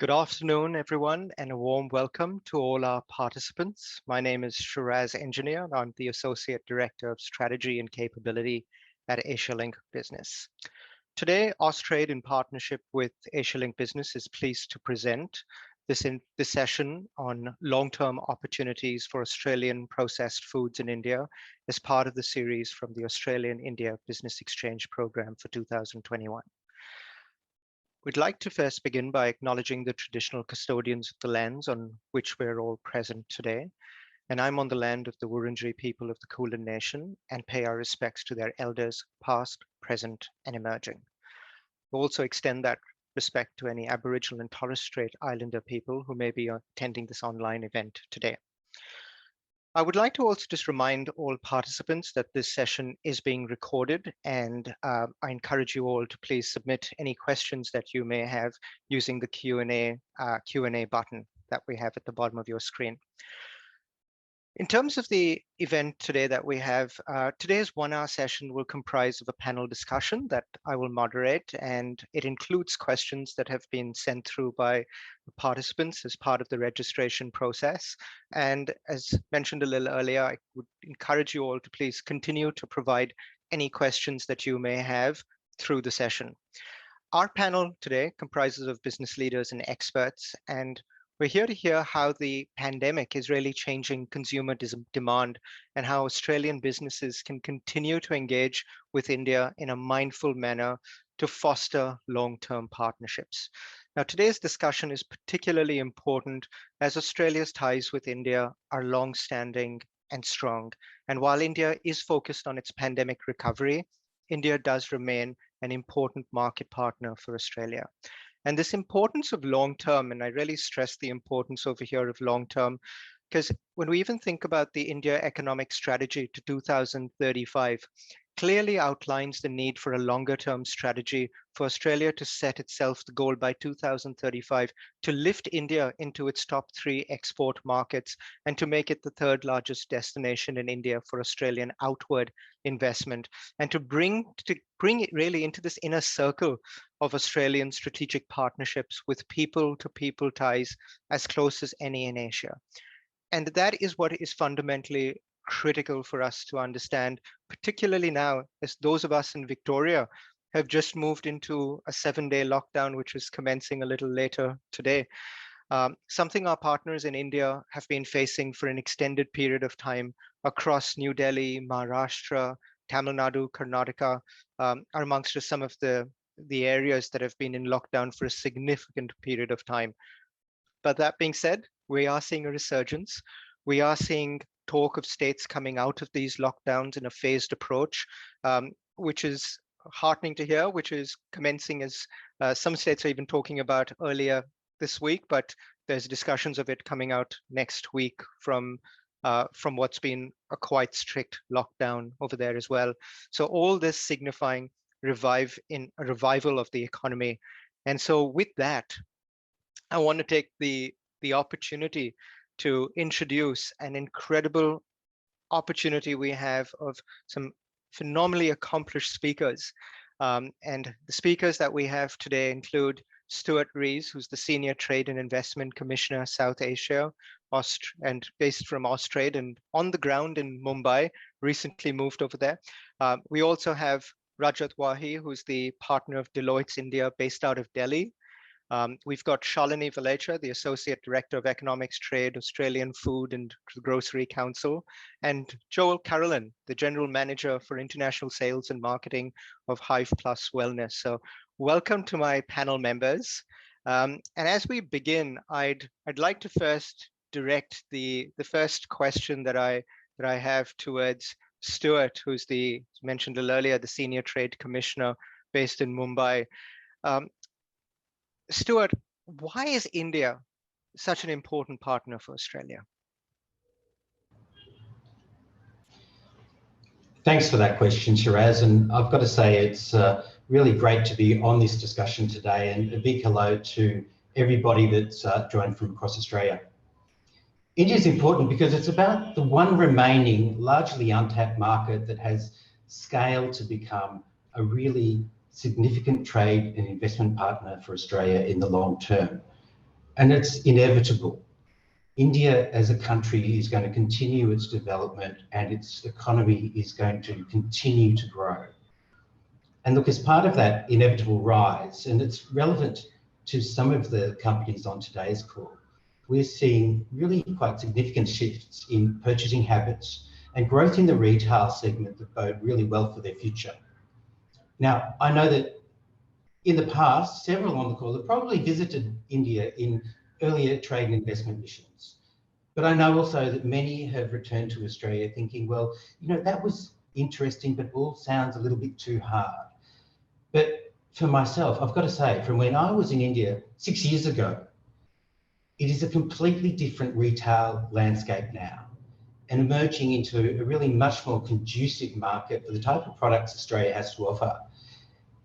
Good afternoon, everyone, and a warm welcome to all our participants. My name is Shiraz Engineer, and I'm the Associate Director of Strategy and Capability at AsiaLink Business. Today, Austrade, in partnership with AsiaLink Business, is pleased to present this session on long-term opportunities for Australian processed foods in India as part of the series from the Australian-India Business Exchange Program for 2021. We'd like to first begin by acknowledging the traditional custodians of the lands on which we're all present today. And I'm on the land of the Wurundjeri people of the Kulin Nation and pay our respects to their elders, past, present, and emerging. We also extend that respect to any Aboriginal and Torres Strait Islander people who may be attending this online event today. I would like to also just remind all participants that this session is being recorded, and I encourage you all to please submit any questions that you may have using the Q&A button that we have at the bottom of your screen. In terms of the event today that we have, today's 1-hour session will comprise of a panel discussion that I will moderate, and it includes questions that have been sent through by the participants as part of the registration process. And as mentioned a little earlier, I would encourage you all to please continue to provide any questions that you may have through the session. Our panel today comprises of business leaders and experts, and we're here to hear how the pandemic is really changing consumer demand and how Australian businesses can continue to engage with India in a mindful manner to foster long-term partnerships. Now, today's discussion is particularly important as Australia's ties with India are long-standing and strong. And while India is focused on its pandemic recovery, India does remain an important market partner for Australia. And this importance of long-term, and I really stress the importance over here of long-term, because when we even think about the India Economic Strategy to 2035, clearly outlines the need for a longer-term strategy for Australia to set itself the goal by 2035 to lift India into its top 3 export markets and to make it the 3rd largest destination in India for Australian outward investment, and to bring it really into this inner circle of Australian strategic partnerships with people-to-people ties as close as any in Asia. And that is what is fundamentally critical for us to understand, particularly now as those of us in Victoria have just moved into a 7-day lockdown, which is commencing a little later today. Something our partners in India have been facing for an extended period of time across New Delhi, Maharashtra, Tamil Nadu, Karnataka, are amongst some of the areas that have been in lockdown for a significant period of time. But that being said, we are seeing a resurgence. We are seeing talk of states coming out of these lockdowns in a phased approach, which is heartening to hear, which is commencing as some states are even talking about earlier this week, but there's discussions of it coming out next week from what's been a quite strict lockdown over there as well. So all this signifying a revival of the economy. And so with that, I want to take the opportunity to introduce an incredible opportunity we have of some phenomenally accomplished speakers. And the speakers that we have today include Stuart Rees, who's the Senior Trade and Investment Commissioner, South Asia, and based from Austrade and on the ground in Mumbai, recently moved over there. We also have Rajat Wahi, who's the partner of Deloitte's India, based out of Delhi. We've got Shalini Valecha, the Associate Director of Economics Trade, Australian Food and Grocery Council, and Joel Carolyn, the General Manager for International Sales and Marketing of Hive Plus Wellness. So welcome to my panel members. And as we begin, I'd like to first direct the first question that I have towards Stuart, who's mentioned a little earlier, the Senior Trade Commissioner based in Mumbai. Stuart, why is India such an important partner for Australia? Thanks for that question, Shiraz. And I've got to say it's really great to be on this discussion today, and a big hello to everybody that's joined from across Australia. India is important because it's about the one remaining largely untapped market that has scale to become a really significant trade and investment partner for Australia in the long term. and it's inevitable. India as a country is going to continue its development and its economy is going to continue to grow. And look, as part of that inevitable rise, and it's relevant to some of the companies on today's call, we're seeing really quite significant shifts in purchasing habits and growth in the retail segment that bode really well for their future. Now, I know that in the past, several on the call have probably visited India in earlier trade and investment missions. But I know also that many have returned to Australia thinking, well, you know, that was interesting, but all sounds a little bit too hard. But for myself, I've got to say, from when I was in India 6 years ago, it is a completely different retail landscape now and emerging into a really much more conducive market for the type of products Australia has to offer,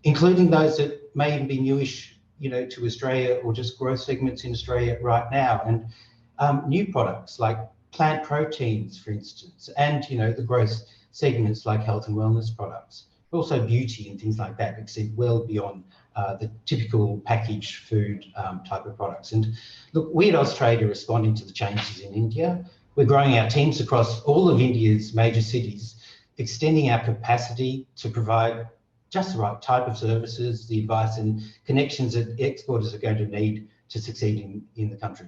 including those that may even be newish, you know, to Australia or just growth segments in Australia right now. And new products like plant proteins, for instance, and, you know, the growth segments like health and wellness products, but also beauty and things like that, exceed well beyond the typical packaged food type of products. And look, we at Austrade are responding to the changes in India. We're growing our teams across all of India's major cities, extending our capacity to provide just the right type of services, the advice and connections that exporters are going to need to succeed in the country.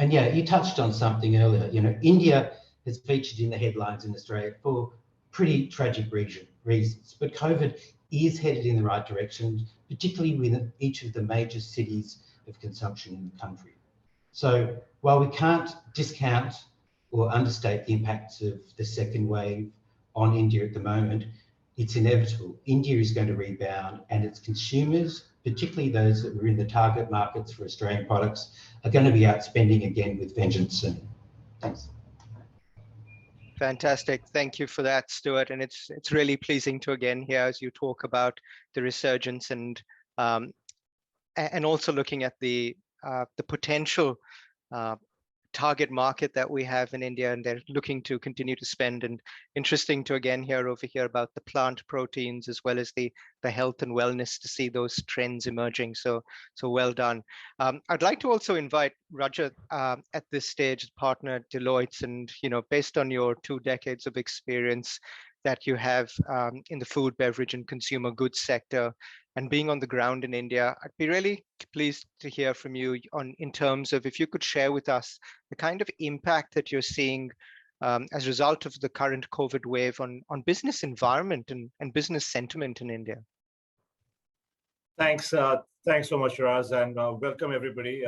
And yeah, you touched on something earlier. You know, India has featured in the headlines in Australia for pretty tragic reasons, but COVID is headed in the right direction, particularly within each of the major cities of consumption in the country. So while we can't discount or understate the impacts of the second wave on India at the moment, it's inevitable. India is going to rebound, and its consumers, particularly those that were in the target markets for Australian products, are going to be out spending again with vengeance soon. Thanks. Fantastic. Thank you for that, Stuart. And it's really pleasing to again hear as you talk about the resurgence and also looking at the potential target market that we have in India, and they're looking to continue to spend. And interesting to again hear over here about the plant proteins as well as the health and wellness, to see those trends emerging. So well done. I'd like to also invite Rajat at this stage, partner at Deloitte, and you know, based on your 2 decades of experience that you have in the food, beverage, and consumer goods sector, and being on the ground in India, I'd be really pleased to hear from you in terms of if you could share with us the kind of impact that you're seeing as a result of the current COVID wave on business environment and business sentiment in India. Thanks. Thanks so much, Shiraz, and welcome everybody.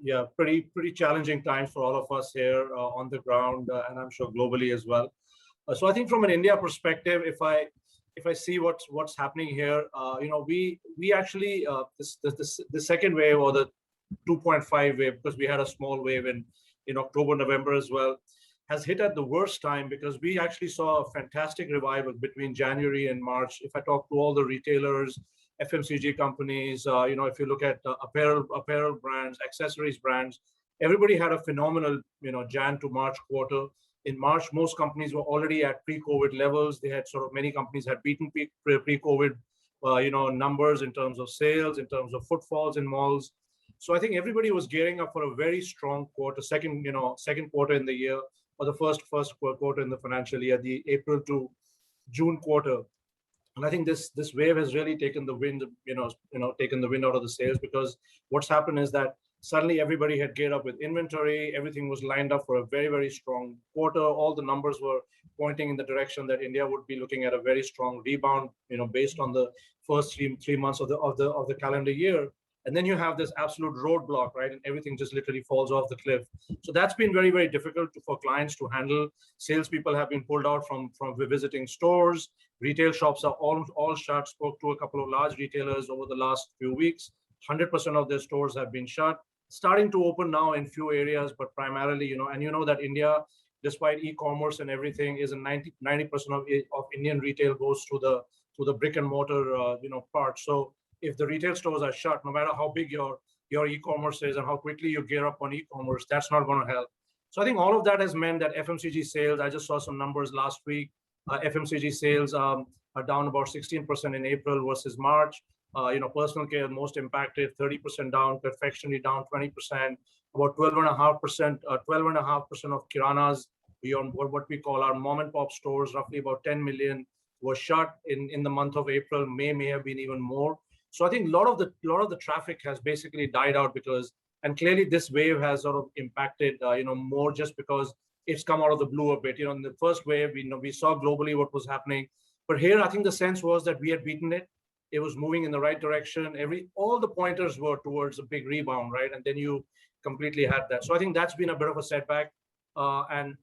Yeah, pretty challenging times for all of us here on the ground, and I'm sure globally as well. So I think from an India perspective, if I see what's happening here, you know, we actually the second wave, or the 2.5 wave, because we had a small wave in October, November as well, has hit at the worst time, because we actually saw a fantastic revival between January and March. If I talk to all the retailers, FMCG companies, you know, if you look at apparel brands, accessories brands, everybody had a phenomenal, you know, Jan to March quarter. In March, most companies were already at pre-COVID levels. They had many companies had beaten pre-COVID, you know, numbers in terms of sales, in terms of footfalls in malls. So I think everybody was gearing up for a very strong quarter, second quarter in the year, or the first quarter in the financial year, the April to June quarter. And I think this wave has really taken the wind, taken the wind out of the sails, because what's happened is that suddenly everybody had geared up with inventory. Everything was lined up for a very, very strong quarter. All the numbers were pointing in the direction that India would be looking at a very strong rebound, you know, based on the first three months of the calendar year. And then you have this absolute roadblock, right? And everything just literally falls off the cliff. So that's been very, very difficult for clients to handle. Salespeople have been pulled out from visiting stores. Retail shops are all shut. Spoke to a couple of large retailers over the last few weeks. 100% of their stores have been shut. Starting to open now in few areas, but primarily, you know, and you know that India, despite e-commerce and everything, is 90% of Indian retail goes to the brick and mortar, part. So if the retail stores are shut, no matter how big your e-commerce is and how quickly you gear up on e-commerce, that's not going to help. So I think all of that has meant that FMCG sales, I just saw some numbers last week, FMCG sales are down about 16% in April versus March. Personal care most impacted, 30% down, confectionery down 20%, about 12.5%, 12.5% of kiranas beyond what we call our mom and pop stores, roughly about 10 million were shut in the month of April. May have been even more. So I think a lot of the traffic has basically died out because, and clearly this wave has sort of impacted, more just because it's come out of the blue a bit. In the first wave, we saw globally what was happening, but here I think the sense was that we had beaten it. It was moving in the right direction. All the pointers were towards a big rebound, right? And then you completely had that. So I think that's been a bit of a setback, and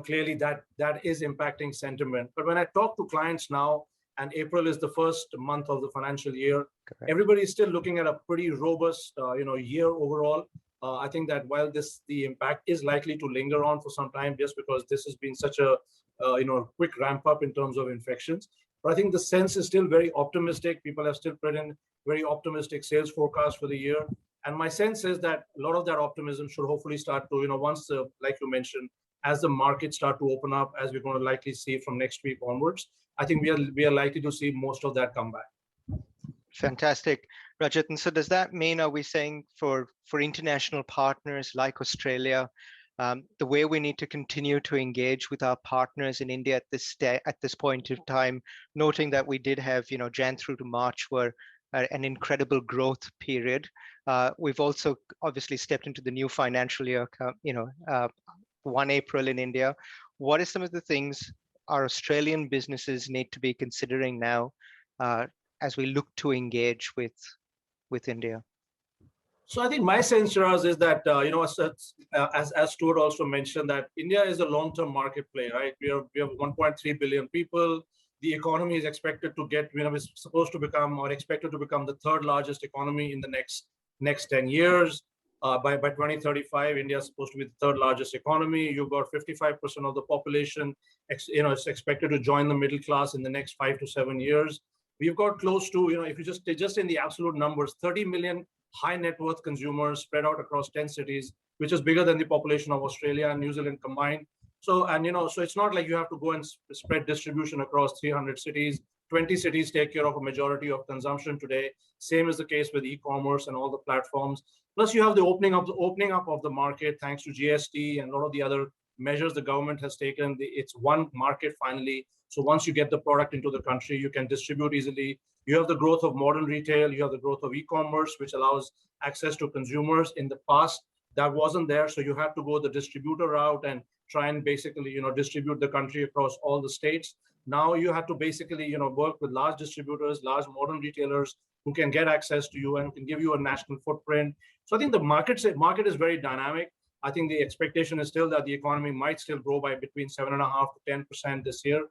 clearly that is impacting sentiment. But when I talk to clients now, and April is the first month of the financial year, correct, everybody is still looking at a pretty robust, year overall. I think that while the impact is likely to linger on for some time, just because this has been such a quick ramp up in terms of infections. But I think the sense is still very optimistic. People have still put in very optimistic sales forecasts for the year. And my sense is that a lot of that optimism should hopefully start to, once, like you mentioned, as the markets start to open up, as we're going to likely see from next week onwards, I think we are likely to see most of that come back. Fantastic, Rajat. And so does that mean, are we saying for international partners like Australia, the way we need to continue to engage with our partners in India at this point in time, noting that we did have, Jan through to March were an incredible growth period. We've also obviously stepped into the new financial year, 1 April in India. What are some of the things our Australian businesses need to be considering now as we look to engage with India? So I think my sense, Shiraz, is that, as Stuart also mentioned, that India is a long-term market play, right? We have 1.3 billion people. The economy is expected to get, is supposed to become or expected to become the third largest economy in the next 10 years. By 2035, India is supposed to be the third largest economy. You've got 55% of the population, is expected to join the middle class in the next 5 to 7 years. We've got close to, if you just in the absolute numbers, 30 million high net worth consumers spread out across 10 cities, which is bigger than the population of Australia and New Zealand combined. So it's not like you have to go and spread distribution across 300 cities. 20 cities take care of a majority of consumption today. Same is the case with e-commerce and all the platforms. Plus, you have the opening up of the market thanks to GST and a lot of the other measures the government has taken. It's one market finally. So once you get the product into the country, you can distribute easily. You have the growth of modern retail. You have the growth of e-commerce, which allows access to consumers. In the past, that wasn't there. So you had to go the distributor route and try and basically, distribute the country across all the states. Now you have to basically, work with large distributors, large modern retailers who can get access to you and can give you a national footprint. So I think the market is very dynamic. I think the expectation is still that the economy might still grow by between 7.5% to 10% this year.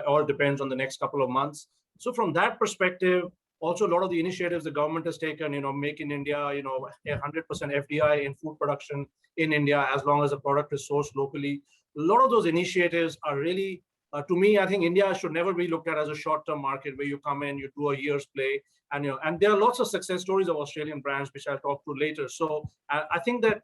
All depends on the next couple of months. So from that perspective, also a lot of the initiatives the government has taken, Make in India, 100% FDI in food production in India, as long as the product is sourced locally. A lot of those initiatives are really, to me, I think India should never be looked at as a short-term market where you come in, you do a year's play, and there are lots of success stories of Australian brands, which I'll talk to later. So I think that,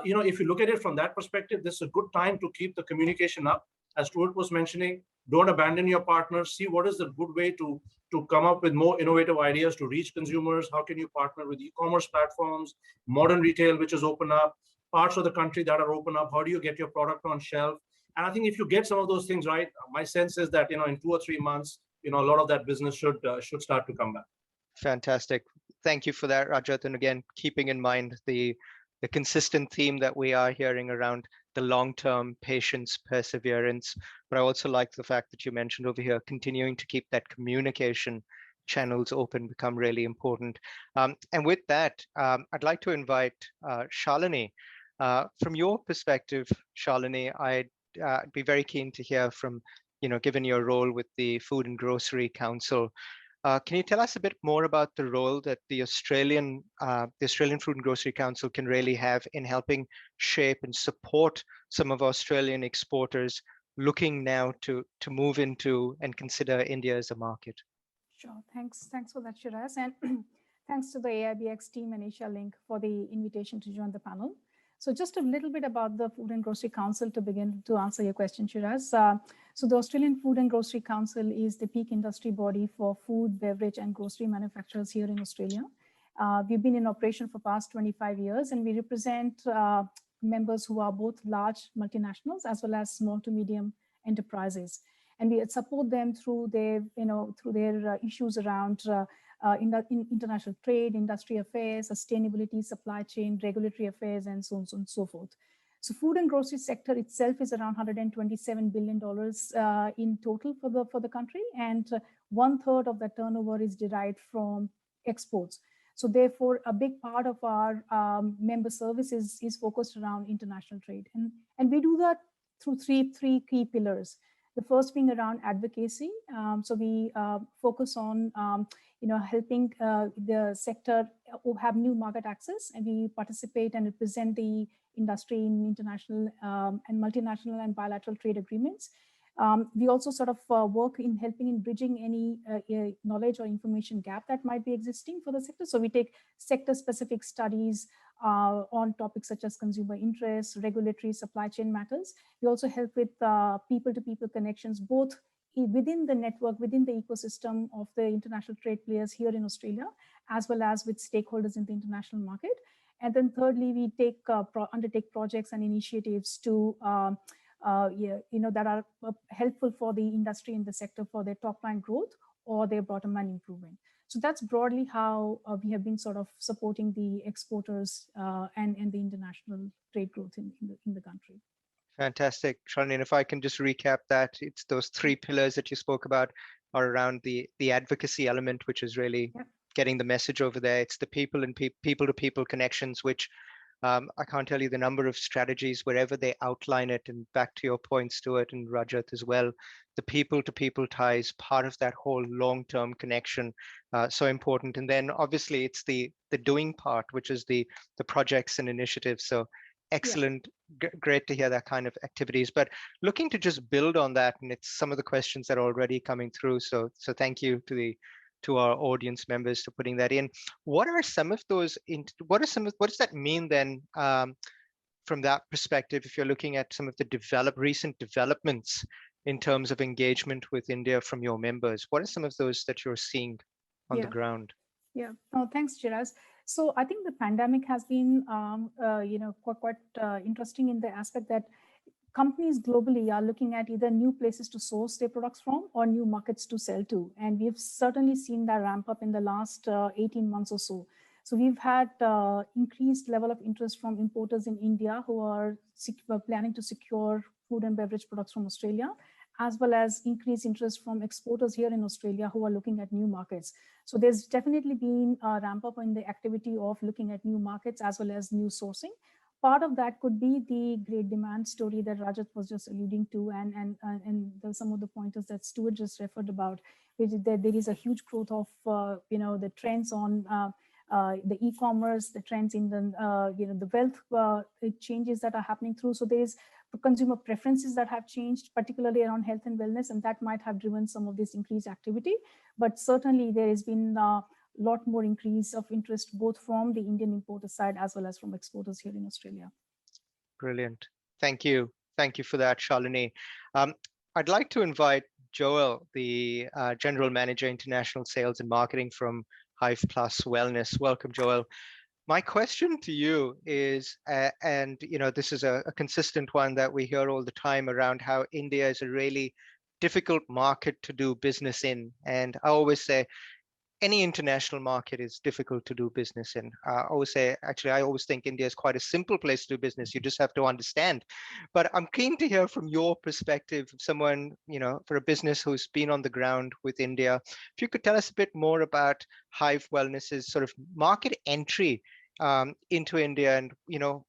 if you look at it from that perspective, this is a good time to keep the communication up. As Stuart was mentioning, don't abandon your partners. See what is the good way to come up with more innovative ideas to reach consumers. How can you partner with e-commerce platforms, modern retail, which is open up, parts of the country that are open up? How do you get your product on shelf? And I think if you get some of those things right, my sense is that, in 2 or 3 months, a lot of that business should start to come back. Fantastic. Thank you for that, Rajat. And again, keeping in mind the consistent theme that we are hearing around the long-term patience, perseverance. But I also like the fact that you mentioned over here, continuing to keep that communication channels open become really important. And with that, I'd like to invite Shalini. From your perspective, Shalini, I'd be very keen to hear from, given your role with the Food and Grocery Council, can you tell us a bit more about the role that the Australian Food and Grocery Council can really have in helping shape and support some of Australian exporters looking now to move into and consider India as a market? Sure. Thanks for that, Shiraz. And thanks to the AIBX team and Asia Link for the invitation to join the panel. So just a little bit about the Food and Grocery Council to begin to answer your question, Shiraz. So the Australian Food and Grocery Council is the peak industry body for food, beverage, and grocery manufacturers here in Australia. We've been in operation for past 25 years, and we represent members who are both large multinationals as well as small to medium enterprises. And we support them through their, issues around in international trade, industry affairs, sustainability, supply chain, regulatory affairs, and so on and so forth. So food and grocery sector itself is around $127 billion in total for the country, and 1/3 of the turnover is derived from exports. So therefore, a big part of our member services is focused around international trade, and we do that through three key pillars. The first being around advocacy. So we focus on helping the sector have new market access, and we participate and represent the industry in international and multinational and bilateral trade agreements. We also sort of work in helping in bridging any knowledge or information gap that might be existing for the sector. So we take sector-specific studies on topics such as consumer interests, regulatory, supply chain matters. We also help with people-to-people connections, both within the network, within the ecosystem of the international trade players here in Australia, as well as with stakeholders in the international market. And then thirdly, we undertake projects and initiatives to that are helpful for the industry in the sector for their top line growth or their bottom line improvement. So that's broadly how we have been sort of supporting the exporters and the international trade growth in the country. Fantastic, Shalini. And if I can just recap that, it's those three pillars that you spoke about are around the advocacy element, which is really getting the message over there. It's the people and people-to-people connections, which I can't tell you the number of strategies wherever they outline it. And back to your point, Stuart and Rajat as well, the people-to-people ties, part of that whole long-term connection, so important. And then obviously it's the doing part, which is the projects and initiatives. So excellent, great to hear that kind of activities. But looking to just build on that, and it's some of the questions that are already coming through. So thank you to our audience members for putting that in. What are some of those? What does that mean then from that perspective? If you're looking at some of the recent developments in terms of engagement with India from your members, what are some of those that you're seeing on the ground? Yeah. Oh, thanks, Shiraz. So I think the pandemic has been, quite interesting in the aspect that companies globally are looking at either new places to source their products from or new markets to sell to. And we've certainly seen that ramp up in the last 18 months or so. So we've had increased level of interest from importers in India who are planning to secure food and beverage products from Australia, as well as increased interest from exporters here in Australia who are looking at new markets. So there's definitely been a ramp up in the activity of looking at new markets as well as new sourcing. Part of that could be the great demand story that Rajat was just alluding to, and some of the pointers that Stuart just referred about, which is that there is a huge growth of the trends on the e-commerce, the trends in the wealth changes that are happening through. So there is consumer preferences that have changed, particularly around health and wellness, and that might have driven some of this increased activity. But certainly there has been lot more increase of interest both from the Indian importer side as well as from exporters here in Australia. Brilliant. Thank you. Thank you for that, Shalini. I'd like to invite Joel, the General Manager, International Sales and Marketing from Hive Plus Wellness. Welcome, Joel. My question to you is, and this is a consistent one that we hear all the time around how India is a really difficult market to do business in. And I always say, any international market is difficult to do business in. I always think India is quite a simple place to do business. You just have to understand. But I'm keen to hear from your perspective, someone, for a business who's been on the ground with India. If you could tell us a bit more about Hive Wellness's sort of market entry into India, and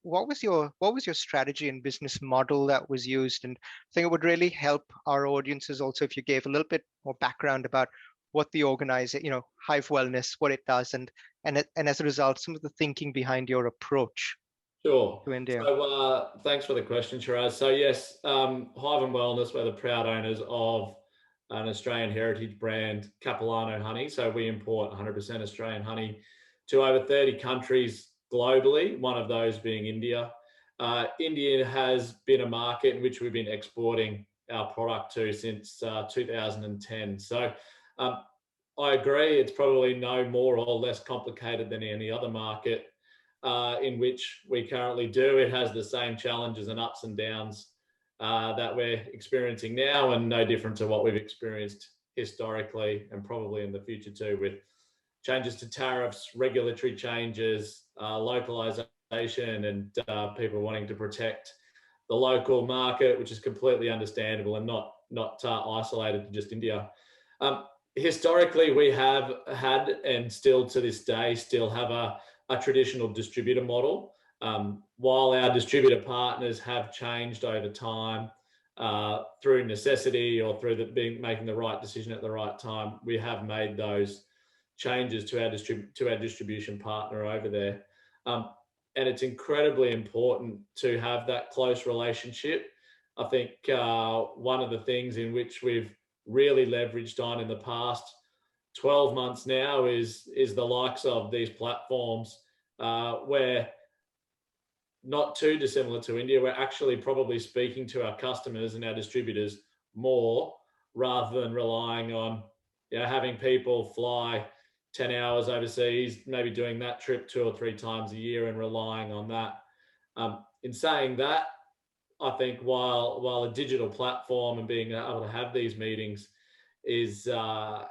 what was your strategy and business model that was used? And I think it would really help our audiences also if you gave a little bit more background about what the organization, Hive Wellness, what it does, and as a result, some of the thinking behind your approach. Sure. To India. So thanks for the question, Shiraz. So yes, Hive and Wellness, we're the proud owners of an Australian heritage brand, Capilano honey. So we import 100% Australian honey to over 30 countries globally, one of those being India. India has been a market in which we've been exporting our product to since 2010. So I agree, it's probably no more or less complicated than any other market in which we currently do. It has the same challenges and ups and downs that we're experiencing now, and no different to what we've experienced historically and probably in the future too, with changes to tariffs, regulatory changes, localization, and people wanting to protect the local market, which is completely understandable and not isolated to just India. Historically, we have had, and still to this day, still have a traditional distributor model. While our distributor partners have changed over time through necessity or through making the right decision at the right time, we have made those changes to our distribution partner over there. And it's incredibly important to have that close relationship. I think one of the things in which we've really leveraged on in the past 12 months now is the likes of these platforms where, not too dissimilar to India, we're actually probably speaking to our customers and our distributors more rather than relying on having people fly 10 hours overseas, maybe doing that trip 2 or 3 times a year and relying on that. In saying that, I think while a digital platform and being able to have these meetings is a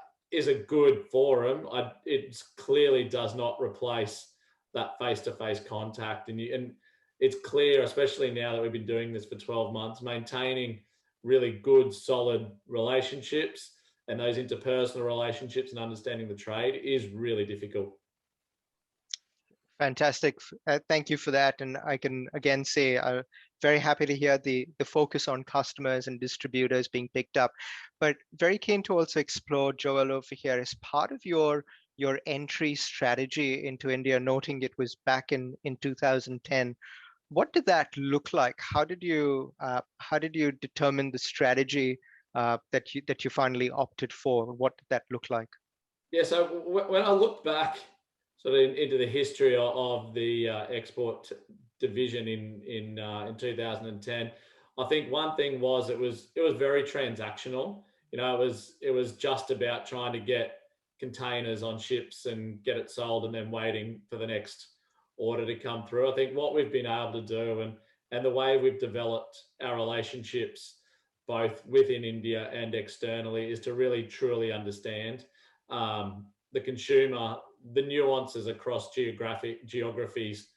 good forum, it clearly does not replace that face-to-face contact. And it's clear, especially now that we've been doing this for 12 months, maintaining really good, solid relationships and those interpersonal relationships and understanding the trade is really difficult. Fantastic. Thank you for that. And I can again say I'm very happy to hear the focus on customers and distributors being picked up, but very keen to also explore, Joel, over here as part of your entry strategy into India, noting it was back in 2010. What did that look like? How did you determine the strategy that you finally opted for? What did that look like? Yeah, so when I look back sort of into the history of the export division in 2010, I think one thing was it was very transactional. It was just about trying to get containers on ships and get it sold and then waiting for the next order to come through. I think what we've been able to do and the way we've developed our relationships both within India and externally is to really truly understand the consumer, the nuances across geographies,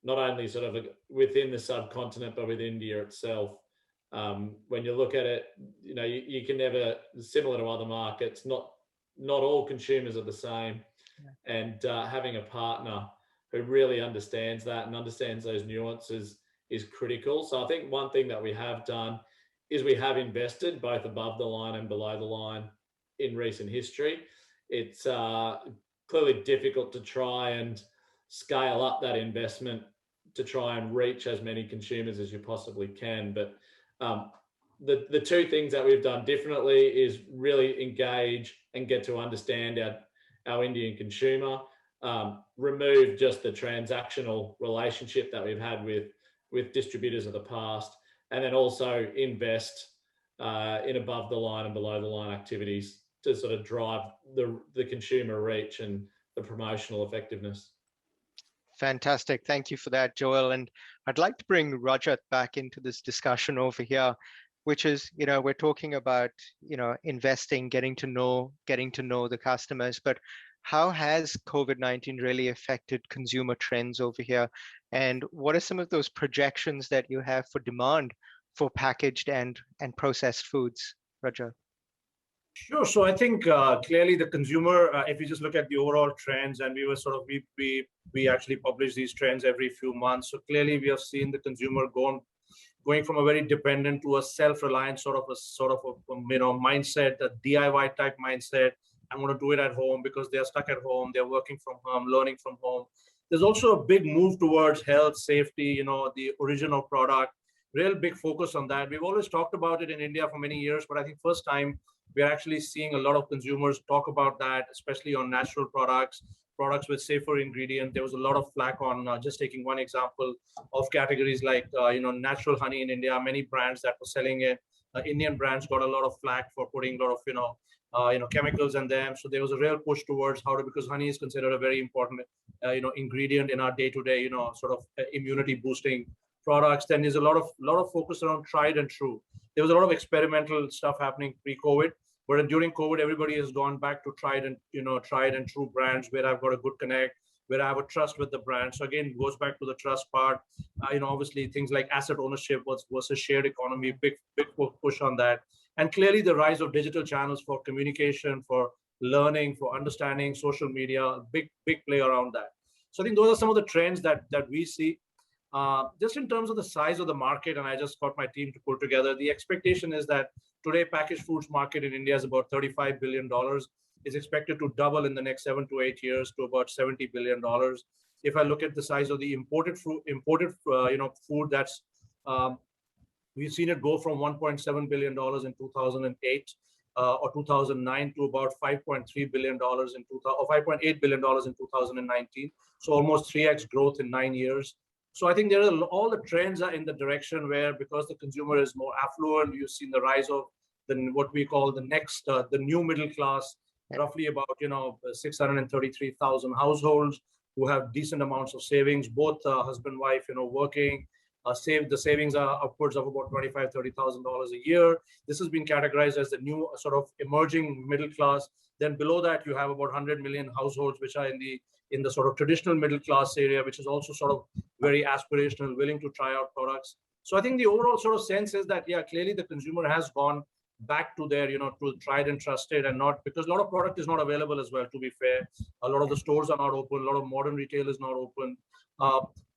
not only sort of within the subcontinent, but with India itself. When you look at it, you can never, similar to other markets, not all consumers are the same. Yeah. And having a partner who really understands that and understands those nuances is critical. So I think one thing that we have done is we have invested both above the line and below the line in recent history. It's clearly difficult to try and scale up that investment to try and reach as many consumers as you possibly can. But the two things that we've done differently is really engage and get to understand our Indian consumer, remove just the transactional relationship that we've had with distributors of the past, and then also invest in above the line and below the line activities to sort of drive the consumer reach and the promotional effectiveness. Fantastic. Thank you for that, Joel. And I'd like to bring Rajat back into this discussion over here, which is, we're talking about, investing, getting to know the customers, but how has COVID-19 really affected consumer trends over here? And what are some of those projections that you have for demand for packaged and processed foods, Rajat? Sure. So I think clearly the consumer, if you just look at the overall trends, and we were sort of, we actually publish these trends every few months. So clearly we have seen the consumer going from a very dependent to a self-reliant sort of a mindset, a DIY type mindset. I'm going to do it at home because they're stuck at home. They're working from home, learning from home. There's also a big move towards health, safety, the original product, real big focus on that. We've always talked about it in India for many years, but I think first time we're actually seeing a lot of consumers talk about that, especially on natural products, products with safer ingredient. There was a lot of flack on, just taking one example of categories like, natural honey in India. Many brands that were selling it, Indian brands got a lot of flack for putting a lot of, chemicals in them. So there was a real push towards because honey is considered a very important, ingredient in our day-to-day, sort of immunity boosting products. Then there's a lot of focus around tried and true. There was a lot of experimental stuff happening pre-COVID, but during COVID, everybody has gone back to tried and true brands where I've got a good connect, where I have a trust with the brand. So again, it goes back to the trust part. Obviously things like asset ownership versus shared economy, big push on that. And clearly the rise of digital channels for communication, for learning, for understanding, social media, big play around that. So I think those are some of the trends that we see. Just in terms of the size of the market, and I just got my team to pull together, the expectation is that today packaged foods market in India is about $35 billion. Is expected to double in the next 7 to 8 years to about $70 billion. If I look at the size of the imported food, that's we've seen it go from $1.7 billion in 2008 or 2009 to about $5.3 billion or $5.8 billion in 2019. So almost 3x growth in 9 years. So I think all the trends are in the direction where, because the consumer is more affluent, you've seen the rise of what we call the new middle class, roughly about 633,000 households who have decent amounts of savings, both husband, wife, working. The savings are upwards of about $25,000-$30,000 a year. This has been categorized as the new sort of emerging middle class. Then below that, you have about 100 million households which are in the sort of traditional middle class area, which is also sort of very aspirational, willing to try out products. So I think the overall sort of sense is that, yeah, clearly the consumer has gone back to their, to tried and trusted, and not, because a lot of product is not available as well, to be fair. A lot of the stores are not open. A lot of modern retail is not open.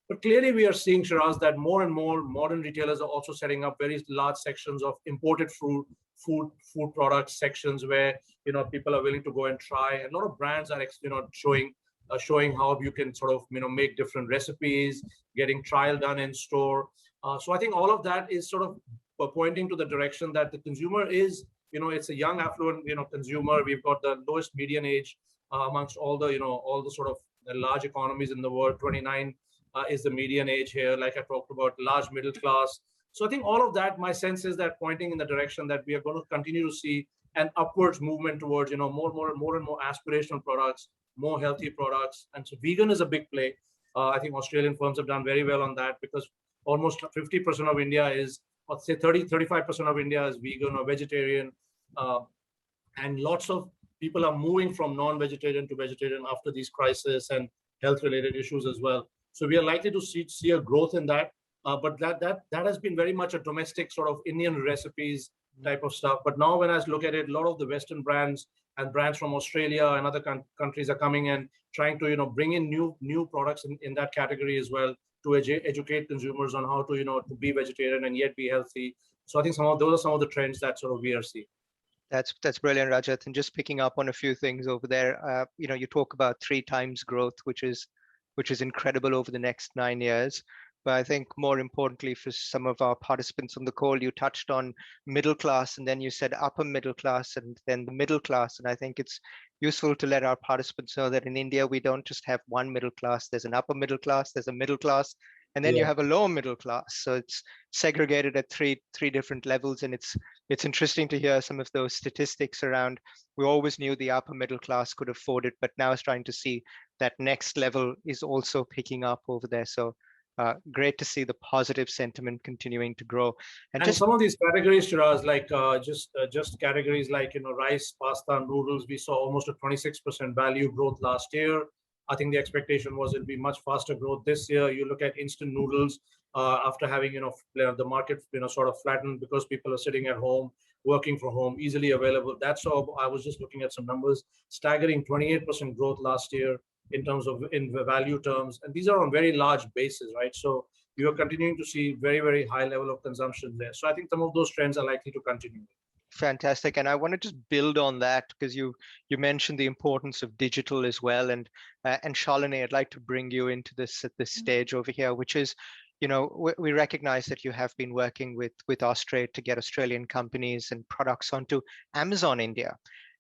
But clearly we are seeing, Shiraz, that more and more modern retailers are also setting up very large sections of imported food products sections where, people are willing to go and try. And a lot of brands are, showing how you can sort of, make different recipes, getting trial done in store. So I think all of that is sort of pointing to the direction that the consumer is, it's a young, affluent, consumer. We've got the lowest median age amongst all the sort of large economies in the world. 29 is the median age here, like I talked about, large middle class. So I think all of that, my sense is that pointing in the direction that we are going to continue to see an upwards movement towards, more and more aspirational products, more healthy products. And so vegan is a big play. I think Australian firms have done very well on that, because almost 50% of India is, let's say 35% of India is vegan or vegetarian. And lots of people are moving from non-vegetarian to vegetarian after these crises and health-related issues as well. So we are likely to see a growth in that. But that has been very much a domestic sort of Indian recipes type of stuff. But now when I look at it, a lot of the Western brands and brands from Australia and other countries are coming and trying to, bring in new products in that category as well, to educate consumers on how to, to be vegetarian and yet be healthy. So I think those are some of the trends that sort of we are seeing. That's brilliant, Rajat. And just picking up on a few things over there, you talk about 3 times growth, which is incredible over the next 9 years. But I think more importantly for some of our participants on the call, you touched on middle class, and then you said upper middle class, and then the middle class. And I think it's useful to let our participants know that in India, we don't just have one middle class. There's an upper middle class, there's a middle class, and then you have a lower middle class. So it's segregated at three different levels. And it's interesting to hear some of those statistics around. We always knew the upper middle class could afford it, but now it's trying to see that next level is also picking up over there. So great to see the positive sentiment continuing to grow. And just some of these categories, Shiraz, like just categories like, rice, pasta, noodles, we saw almost a 26% value growth last year. I think the expectation was it'll be much faster growth this year. You look at instant noodles after having, the market, sort of flattened because people are sitting at home, working from home, easily available. That's all. I was just looking at some numbers, staggering 28% growth last year in the value terms. And these are on very large bases, right? So you are continuing to see very, very high level of consumption there. So I think some of those trends are likely to continue. Fantastic. And I want to just build on that, because you mentioned the importance of digital as well. And Shalini, I'd like to bring you into this at this stage over here, which is, we recognize that you have been working with Austrade to get Australian companies and products onto Amazon India.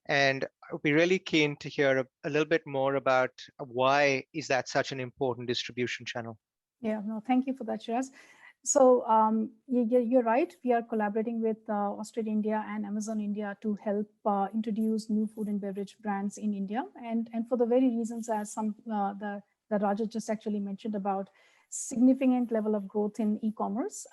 And I would be really keen to hear a little bit more about why is that such an important distribution channel? Yeah, no, thank you for that, Shiraz. So you're right. We are collaborating with Australia India and Amazon India to help introduce new food and beverage brands in India, and for the very reasons as that Raja just actually mentioned about significant level of growth in e-commerce.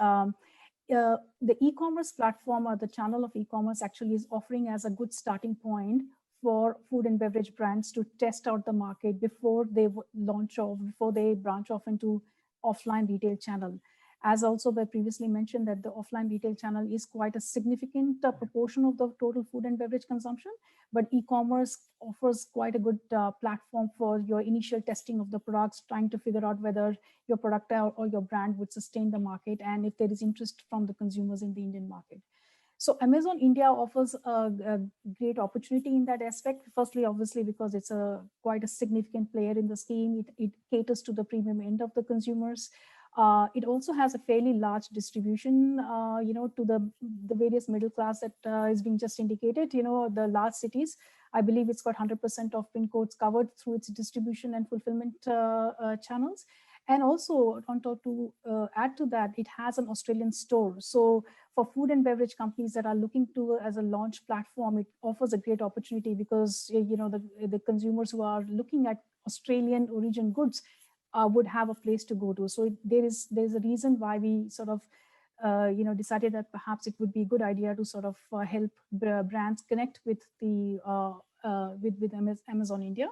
The e-commerce platform or the channel of e-commerce actually is offering as a good starting point for food and beverage brands to test out the market before they launch off, before they branch off into offline retail channel. As also by previously mentioned that the offline retail channel is quite a significant proportion of the total food and beverage consumption, but e-commerce offers quite a good platform for your initial testing of the products, trying to figure out whether your product or your brand would sustain the market and if there is interest from the consumers in the Indian market. So Amazon India offers a great opportunity in that aspect. Firstly, obviously, because it's quite a significant player in the scheme. It caters to the premium end of the consumers. It also has a fairly large distribution, to the various middle class that is being just indicated, the large cities. I believe it's got 100% of PIN codes covered through its distribution and fulfillment channels. And also on top to add to that, it has an Australian store. So for food and beverage companies that are looking to as a launch platform, it offers a great opportunity because, the consumers who are looking at Australian origin goods would have a place to go to. So there's a reason why we sort of, decided that perhaps it would be a good idea to sort of help brands connect with the with Amazon India.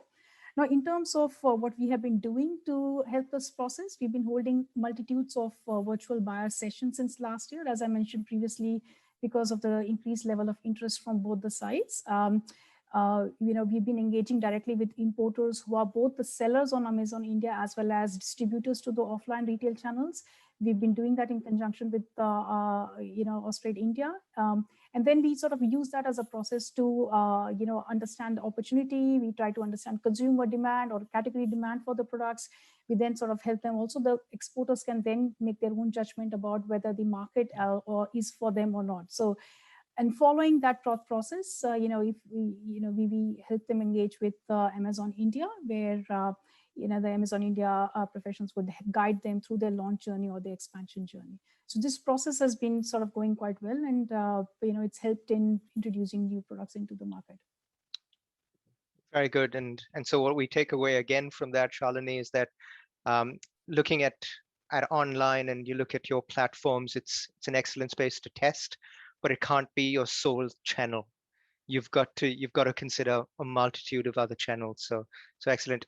Now, in terms of what we have been doing to help this process, we've been holding multitudes of virtual buyer sessions since last year, as I mentioned previously, because of the increased level of interest from both the sides. We've been engaging directly with importers who are both the sellers on Amazon India as well as distributors to the offline retail channels. We've been doing that in conjunction with, Australia India. And then we sort of use that as a process to, understand the opportunity. We try to understand consumer demand or category demand for the products. We then sort of help them. Also, the exporters can then make their own judgment about whether the market is for them or not. So, and following that process, if we help them engage with Amazon India, where the Amazon India professionals would guide them through their launch journey or their expansion journey. So this process has been sort of going quite well, and it's helped in introducing new products into the market. Very good. And so what we take away again from that, Shalini, is that looking at online and you look at your platforms, it's an excellent space to test, but it can't be your sole channel. You've got to consider a multitude of other channels. So excellent.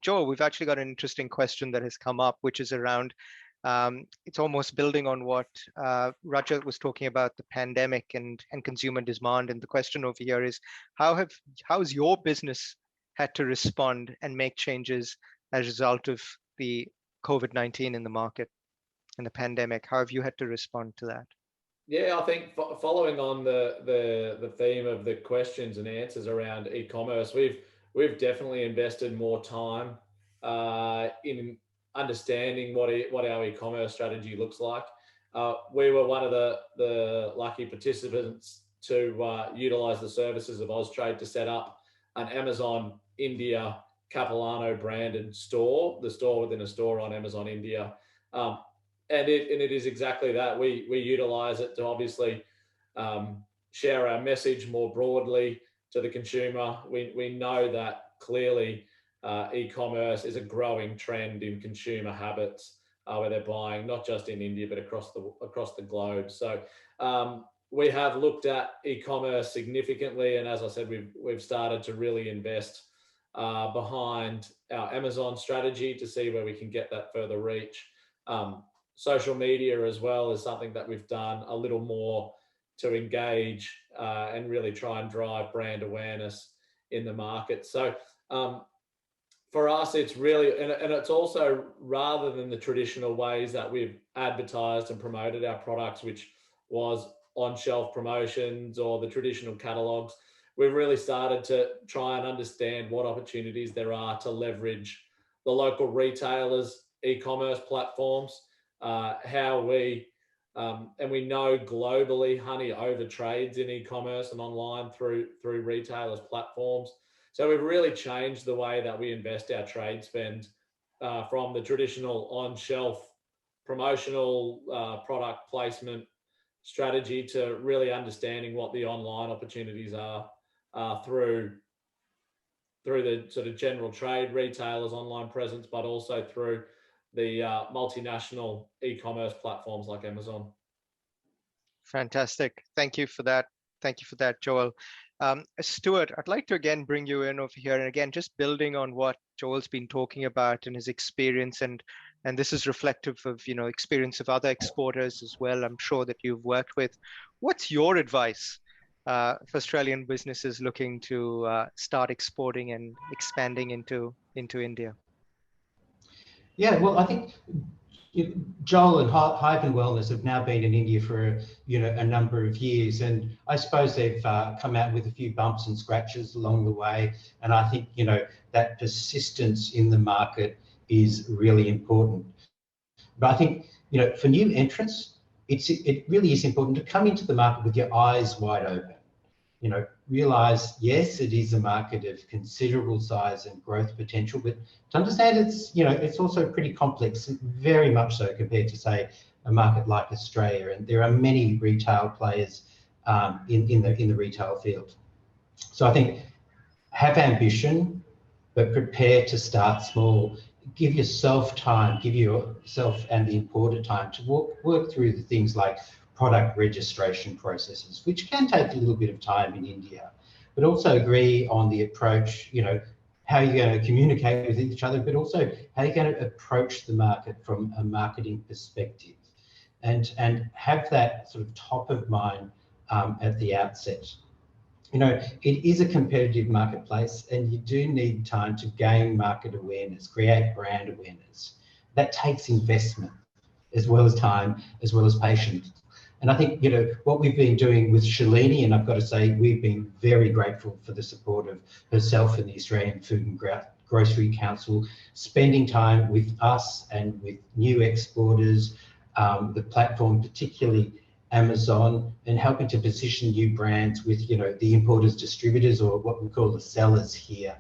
Joel, we've actually got an interesting question that has come up, which is around, it's almost building on what Rajat was talking about, the pandemic and consumer demand. And the question over here is, how has your business had to respond and make changes as a result of the COVID-19 in the market and the pandemic? How have you had to respond to that? Yeah, I think following on the theme of the questions and answers around e-commerce, we've definitely invested more time in understanding what our e-commerce strategy looks like. We were one of the lucky participants to utilize the services of Austrade to set up an Amazon India Capilano branded store, the store within a store on Amazon India. And it is exactly that. We utilize it to obviously share our message more broadly to the consumer. We know that clearly e-commerce is a growing trend in consumer habits where they're buying not just in India but across the globe. So we have looked at e-commerce significantly, and as I said, we've started to really invest behind our Amazon strategy to see where we can get that further reach. Social media as well is something that we've done a little more to engage and really try and drive brand awareness in the market. So for us, it's really, and it's also, rather than the traditional ways that we've advertised and promoted our products, which was on-shelf promotions or the traditional catalogs, we've really started to try and understand what opportunities there are to leverage the local retailers' e-commerce platforms, how we And we know globally honey overtrades in e-commerce and online through retailers' platforms. So we've really changed the way that we invest our trade spend from the traditional on-shelf promotional product placement strategy to really understanding what the online opportunities are through the sort of general trade retailers' online presence, but also through the multinational e-commerce platforms like Amazon. Fantastic. Thank you for that. Thank you for that, Joel. Stuart, I'd like to again bring you in over here, and again, just building on what Joel's been talking about and his experience, and this is reflective of, you know, experience of other exporters as well, I'm sure that you've worked with. What's your advice for Australian businesses looking to start exporting and expanding into India? Yeah, well, I think Joel and Hyven Wellness have now been in India for a number of years, and I suppose they've come out with a few bumps and scratches along the way. And I think that persistence in the market is really important. But I think for new entrants, it really is important to come into the market with your eyes wide open. Realize, yes, it is a market of considerable size and growth potential, but to understand it's also pretty complex, very much so compared to, say, a market like Australia. And there are many retail players in the retail field. So I think have ambition, but prepare to start small. Give yourself time, give yourself and the importer time to work through the things like product registration processes, which can take a little bit of time in India, but also agree on the approach, how you're going to communicate with each other, but also how you're going to approach the market from a marketing perspective, and have that sort of top of mind at the outset. It is a competitive marketplace, and you do need time to gain market awareness, create brand awareness. That takes investment, as well as time, as well as patience. And I think, what we've been doing with Shalini, and I've got to say, we've been very grateful for the support of herself and the Australian Food and Grocery Council, spending time with us and with new exporters, the platform, particularly Amazon, and helping to position new brands with, the importers, distributors, or what we call the sellers here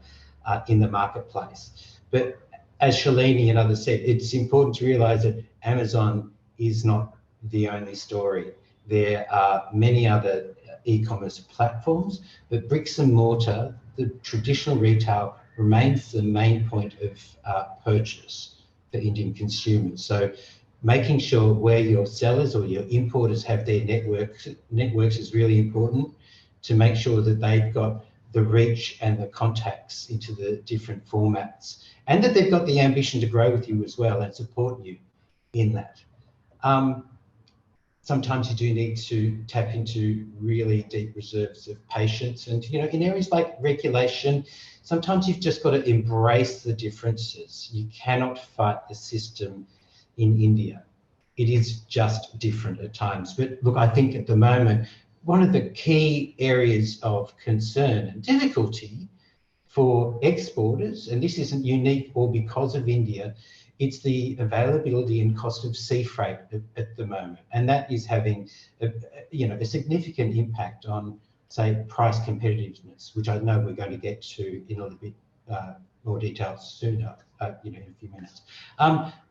in the marketplace. But as Shalini and others said, it's important to realise that Amazon is not the only story. There are many other e-commerce platforms, but bricks and mortar, the traditional retail, remains the main point of purchase for Indian consumers. So making sure where your sellers or your importers have their networks is really important, to make sure that they've got the reach and the contacts into the different formats, and that they've got the ambition to grow with you as well and support you in that. Sometimes you do need to tap into really deep reserves of patience. And, in areas like regulation, sometimes you've just got to embrace the differences. You cannot fight the system in India. It is just different at times. But look, I think at the moment, one of the key areas of concern and difficulty for exporters, and this isn't unique or because of India, it's the availability and cost of sea freight at the moment. And that is having a significant impact on, say, price competitiveness, which I know we're going to get to in a little bit more detail sooner, in a few minutes.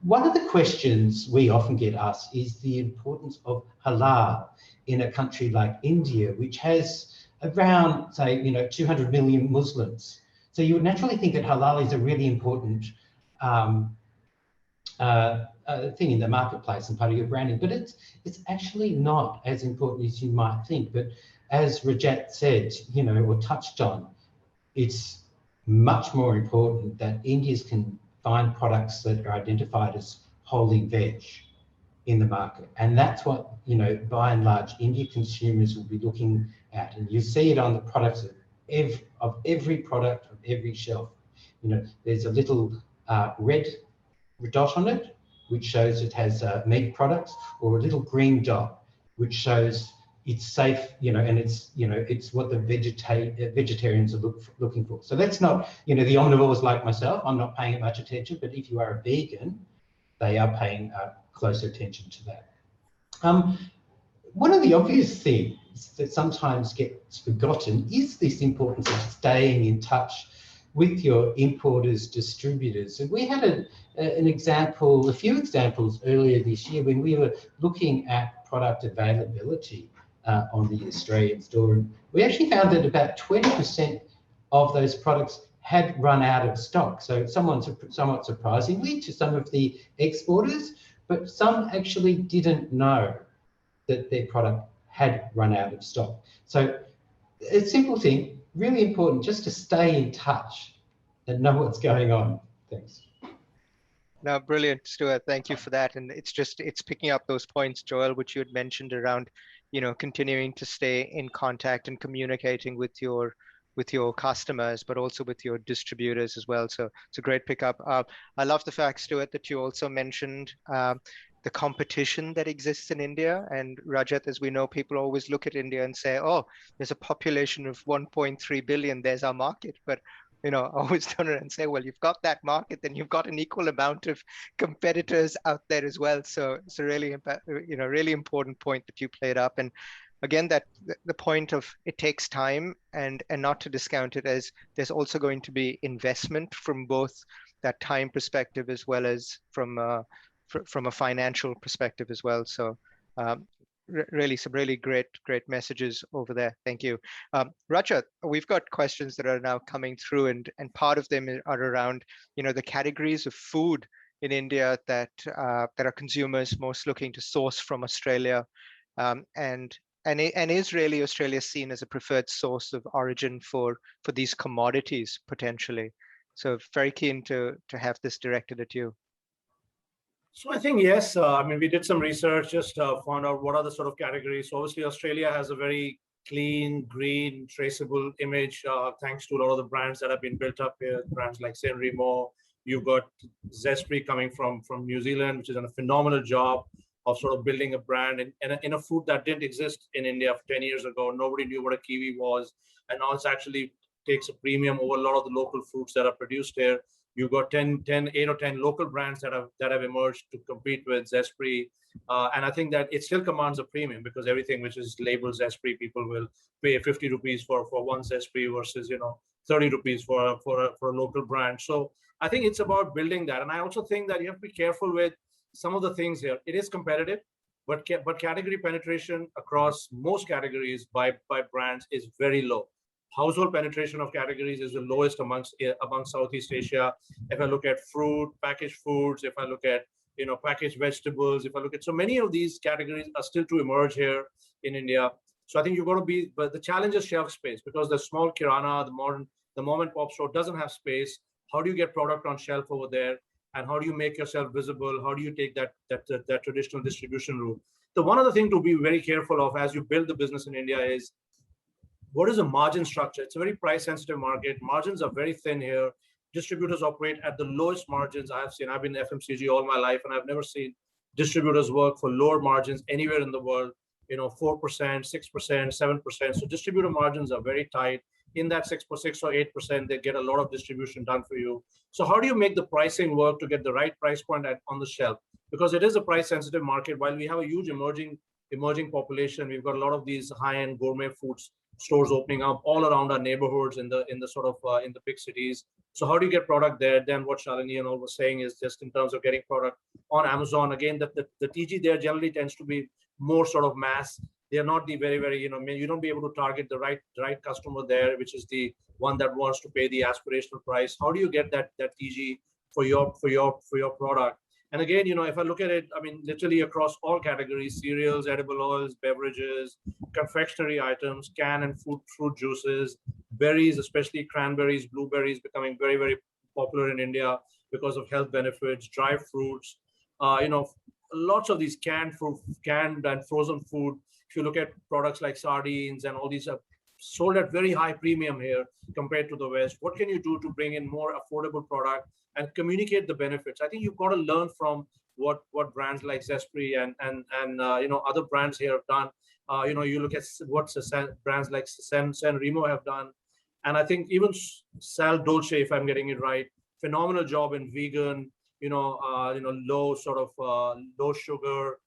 One of the questions we often get asked is the importance of halal in a country like India, which has around, say, 200 million Muslims. So you would naturally think that halal is a really important thing in the marketplace and part of your branding, but it's actually not as important as you might think. But as Rajat said, or touched on, it's much more important that Indians can find products that are identified as wholly veg in the market. And that's what, by and large, Indian consumers will be looking at. And you see it on the products of every product, of every shelf. There's a little red dot on it, which shows it has meat products, or a little green dot, which shows it's safe, and it's what the vegetarians are looking for. So that's not, the omnivores like myself, I'm not paying much attention, but if you are a vegan, they are paying close attention to that. One of the obvious things that sometimes gets forgotten is this importance of staying in touch with your importers, distributors. And we had a few examples earlier this year when we were looking at product availability on the Australian store. And we actually found that about 20% of those products had run out of stock. So somewhat surprisingly to some of the exporters, but some actually didn't know that their product had run out of stock. So a simple thing, really important, just to stay in touch and know what's going on. Thanks. No, brilliant, Stuart. Thank you for that. And it's picking up those points, Joel, which you had mentioned around, continuing to stay in contact and communicating with your customers, but also with your distributors as well. So it's a great pickup. I love the fact, Stuart, that you also mentioned the competition that exists in India. And Rajat, as we know, people always look at India and say, oh, there's a population of 1.3 billion, there's our market. But I always turn around and say, well, you've got that market, then you've got an equal amount of competitors out there as well. So it's a really, really important point that you played up. And again, that the point of it takes time, and not to discount it, as there's also going to be investment from both that time perspective as well as from a financial perspective as well. So really some really great messages over there. Thank you. Rajat, we've got questions that are now coming through, and part of them are around the categories of food in India that are consumers most looking to source from Australia, and is really Australia seen as a preferred source of origin for these commodities potentially? So very keen to have this directed at you. So I think, yes, I mean, we did some research, just found out what are the sort of categories. So obviously Australia has a very clean, green, traceable image, thanks to a lot of the brands that have been built up here, brands like San Remo. You've got Zespri coming from New Zealand, which has done a phenomenal job of sort of building a brand in a food that didn't exist in India 10 years ago. Nobody knew what a kiwi was. And now it's actually takes a premium over a lot of the local fruits that are produced here. You've got 8 or 10 local brands that have emerged to compete with Zespri. And I think that it still commands a premium, because everything which is labeled Zespri, people will pay 50 rupees for one Zespri versus 30 rupees for a local brand. So I think it's about building that. And I also think that you have to be careful with some of the things here. It is competitive, but category penetration across most categories by brands is very low. Household penetration of categories is the lowest amongst Southeast Asia. If I look at fruit, packaged foods, if I look at packaged vegetables, if I look at, so many of these categories are still to emerge here in India. So I think you've got to be, but the challenge is shelf space, because the small kirana, the mom and pop store doesn't have space. How do you get product on shelf over there? And how do you make yourself visible? How do you take that traditional distribution route? The one other thing to be very careful of as you build the business in India is, what is the margin structure? It's a very price sensitive market. Margins are very thin here. Distributors operate at the lowest margins I have seen. I've been in FMCG all my life, and I've never seen distributors work for lower margins anywhere in the world. 4%, 6%, 7%. So distributor margins are very tight. In that 6% or 8%, they get a lot of distribution done for you. So how do you make the pricing work to get the right price point on the shelf? Because it is a price sensitive market. While we have a huge emerging population, we've got a lot of these high-end gourmet foods stores opening up all around our neighborhoods in the big cities. So how do you get product there? Then what Shalini and all was saying is just in terms of getting product on Amazon. Again, the TG there generally tends to be more sort of mass. They are not the very, you don't be able to target the right customer there, which is the one that wants to pay the aspirational price. How do you get that TG for your product? And again, if I look at it, I mean, literally across all categories: cereals, edible oils, beverages, confectionery items, canned and fruit juices, berries, especially cranberries, blueberries, becoming very, very popular in India because of health benefits, dry fruits, lots of these canned and frozen food. If you look at products like sardines and all these are sold at very high premium here compared to the West. What can you do to bring in more affordable product and communicate the benefits? I think you've got to learn from what brands like Zespri and other brands here have done. You look at what brands like San Remo have done, and I think even Sal Dolce, if I'm getting it right, phenomenal job in vegan, low sugar,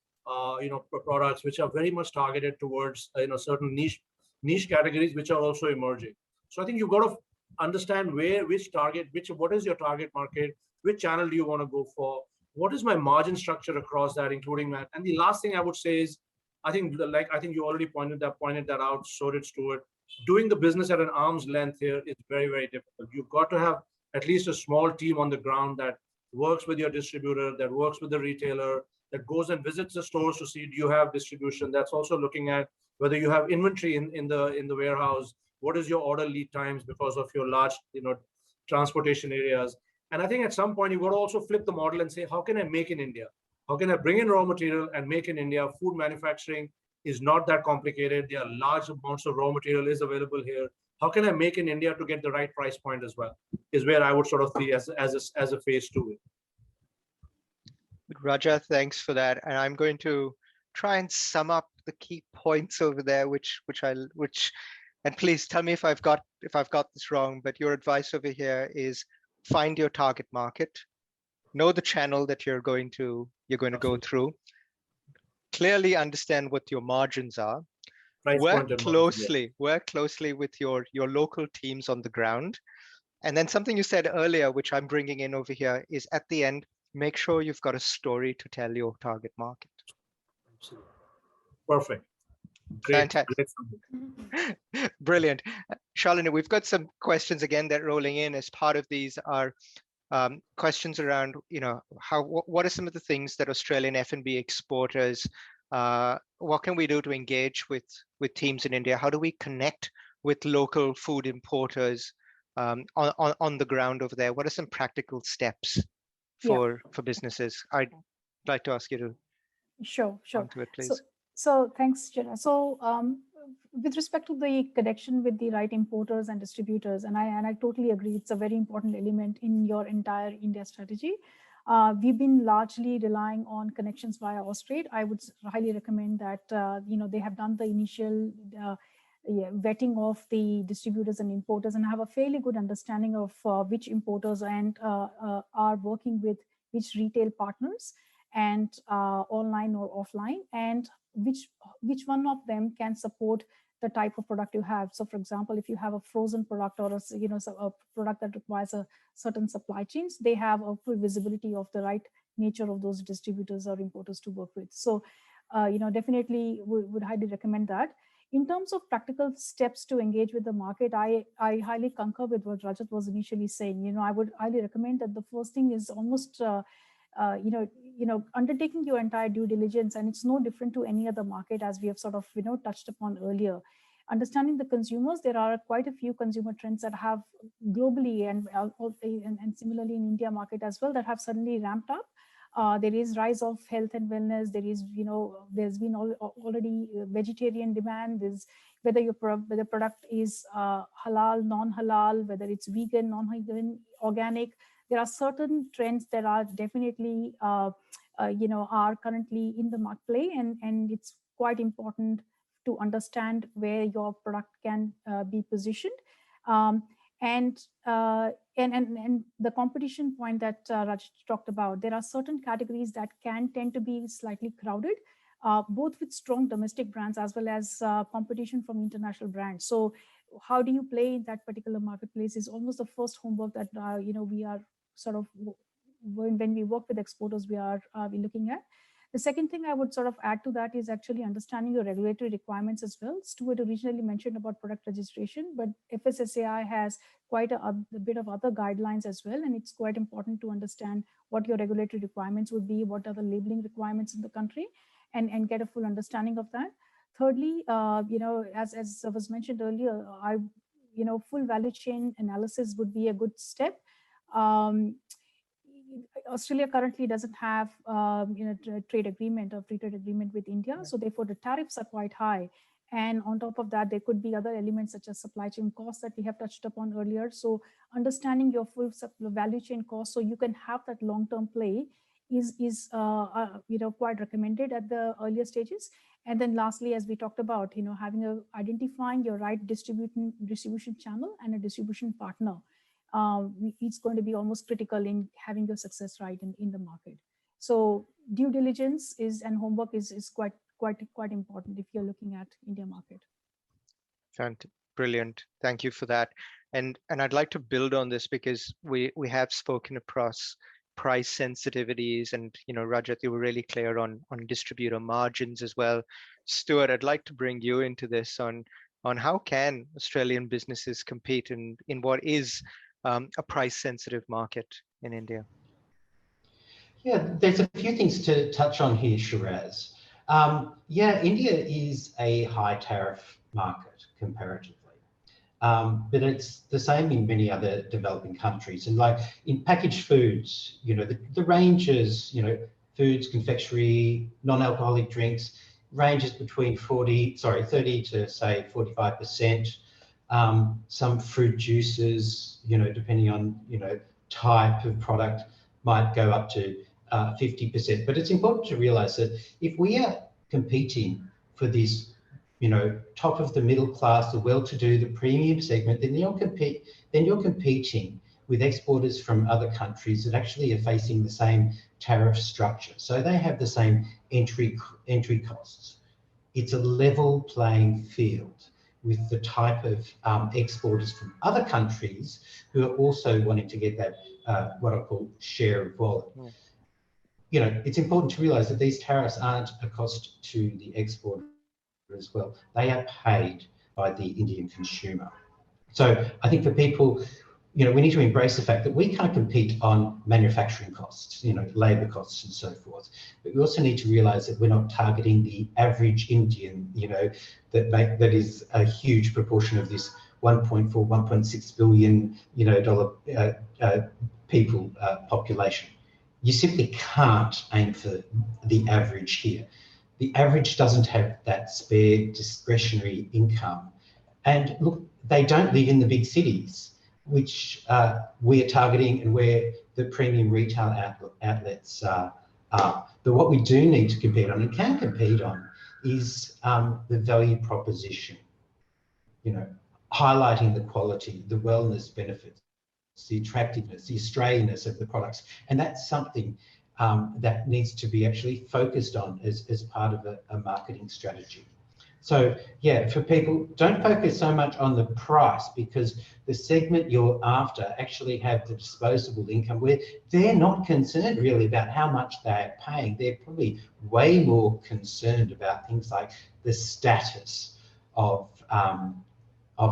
products which are very much targeted towards certain niche categories which are also emerging. So I think you've got to understand what is your target market, which channel do you want to go for, what is my margin structure across that, including that. And the last thing I would say is, I think you already pointed that out, so did Stuart. Doing the business at an arm's length here is very, very difficult. You've got to have at least a small team on the ground that works with your distributor, that works with the retailer, that goes and visits the stores to see, do you have distribution? That's also looking at whether you have inventory in the warehouse. What is your order lead times because of your large transportation areas? And I think at some point you've got to also flip the model and say, how can I make in India? How can I bring in raw material and make in India? Food manufacturing is not that complicated. There are large amounts of raw material is available here. How can I make in India to get the right price point as well? Is where I would sort of see as a phase two. Raja, thanks for that. And I'm going to try and sum up the key points over there, and please tell me if I've got this wrong, but your advice over here is find your target market, know the channel that you're going to go through, clearly understand what your margins are, work closely with your local teams on the ground. And then something you said earlier, which I'm bringing in over here, is at the end, make sure you've got a story to tell your target market. Absolutely. Perfect. Great. Fantastic. Brilliant. Shalini, we've got some questions again that are rolling in. As part of these are questions around, what are some of the things that Australian F&B exporters, what can we do to engage with teams in India? How do we connect with local food importers on the ground over there? What are some practical steps for businesses? I'd like to ask you to Sure. onto it, please. So thanks, Jenna. So with respect to the connection with the right importers and distributors, and I totally agree, it's a very important element in your entire India strategy. We've been largely relying on connections via Austrade. I would highly recommend that they have done the initial vetting of the distributors and importers and have a fairly good understanding of which importers and are working with which retail partners, and online or offline, and which one of them can support the type of product you have. So for example, if you have a frozen product or a product that requires a certain supply chains, they have a full visibility of the right nature of those distributors or importers to work with. So definitely would highly recommend that. In terms of practical steps to engage with the market, I highly concur with what Rajat was initially saying. I would highly recommend that the first thing is almost undertaking your entire due diligence, and it's no different to any other market, as we have sort of touched upon earlier. Understanding the consumers, there are quite a few consumer trends that have globally and similarly in India market as well that have suddenly ramped up. There is rise of health and wellness. There is there's been already vegetarian demand. There's whether the product is halal, non-halal, whether it's vegan, non-vegan, organic. There are certain trends that are definitely, are currently in the marketplace, and it's quite important to understand where your product can be positioned. And the competition point that Raj talked about, there are certain categories that can tend to be slightly crowded, both with strong domestic brands as well as competition from international brands. So how do you play in that particular marketplace is almost the first homework that we are sort of, when we work with exporters, we are looking at. The second thing I would sort of add to that is actually understanding the regulatory requirements as well. Stuart originally mentioned about product registration, but FSSAI has quite a bit of other guidelines as well, and it's quite important to understand what your regulatory requirements would be, what are the labeling requirements in the country, and get a full understanding of that. Thirdly, as was mentioned earlier, full value chain analysis would be a good step. Australia currently doesn't have trade agreement or free trade agreement with India, so therefore the tariffs are quite high. And on top of that, there could be other elements such as supply chain costs that we have touched upon earlier. So understanding your full value chain cost so you can have that long-term play is quite recommended at the earlier stages. And then lastly, as we talked about, identifying your right distribution channel and a distribution partner. It's going to be almost critical in having your success right in the market. So due diligence and homework is quite important if you're looking at India market. Brilliant. Thank you for that. And I'd like to build on this because we have spoken across price sensitivities, and Rajat, you were really clear on distributor margins as well. Stuart, I'd like to bring you into this on how can Australian businesses compete in what is a price sensitive market in India. Yeah, there's a few things to touch on here, Shiraz. Yeah, India is a high tariff market comparatively. But it's the same in many other developing countries. And like in packaged foods, the ranges, foods, confectionery, non-alcoholic drinks, ranges between 30 to say 45%. Some fruit juices, depending on, type of product, might go up to 50%. But it's important to realize that if we are competing for this, top of the middle class, the well-to-do, the premium segment, then you're competing with exporters from other countries that actually are facing the same tariff structure. So they have the same entry costs. It's a level playing field with the type of exporters from other countries who are also wanting to get that what I call share of wallet. It's important to realise that these tariffs aren't a cost to the exporter as well. They are paid by the Indian consumer. So I think for people, we need to embrace the fact that we can't compete on manufacturing costs, labour costs and so forth. But we also need to realise that we're not targeting the average Indian, that is a huge proportion of this 1.4, 1.6 billion, people population. You simply can't aim for the average here. The average doesn't have that spare discretionary income. And look, they don't live in the big cities, which we are targeting and where the premium retail outlets are. But what we do need to compete on and can compete on is the value proposition, highlighting the quality, the wellness benefits, the attractiveness, the Australianness of the products. And that's something that needs to be actually focused on as part of a marketing strategy. So yeah, for people, don't focus so much on the price, because the segment you're after actually have the disposable income where they're not concerned really about how much they're paying. They're probably way more concerned about things like the status of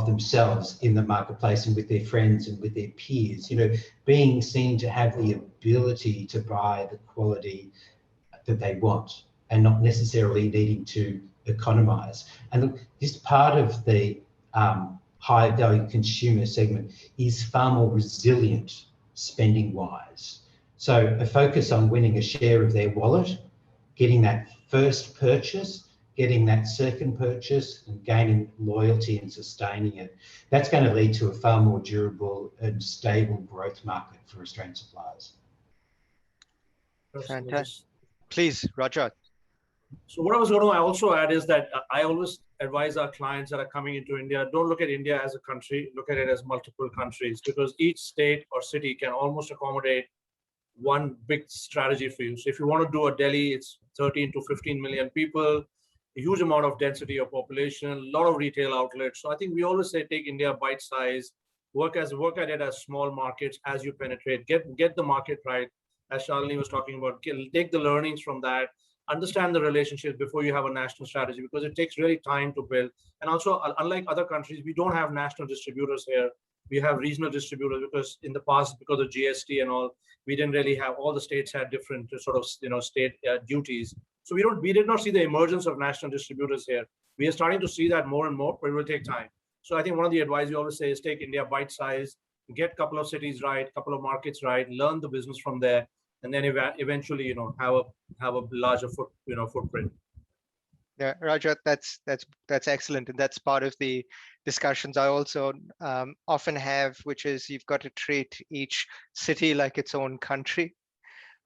themselves in the marketplace and with their friends and with their peers, being seen to have the ability to buy the quality that they want and not necessarily needing to economise. And look, this part of the high value consumer segment is far more resilient spending wise. So a focus on winning a share of their wallet, getting that first purchase, getting that second purchase and gaining loyalty and sustaining it, that's going to lead to a far more durable and stable growth market for Australian suppliers. Fantastic. Please, Rajat. So what I was going to also add is that I always advise our clients that are coming into India, don't look at India as a country, look at it as multiple countries, because each state or city can almost accommodate one big strategy for you. So if you want to do a Delhi, it's 13 to 15 million people, a huge amount of density of population, a lot of retail outlets. So I think we always say take India bite size, work at it as small markets as you penetrate, get the market right, as Shalini was talking about, take the learnings from that, understand the relationships before you have a national strategy, because it takes really time to build. And also, unlike other countries, we don't have national distributors here. We have regional distributors because in the past, because of GST and all, we didn't really have, all the states had different sort of, state duties. So we did not see the emergence of national distributors here. We are starting to see that more and more, but it will take time. So I think one of the advice we always say is take India bite size, get a couple of cities right, a couple of markets right, learn the business from there, and then eventually, have a larger footprint. Yeah, Rajat, that's excellent, and that's part of the discussions I also often have, which is you've got to treat each city like its own country,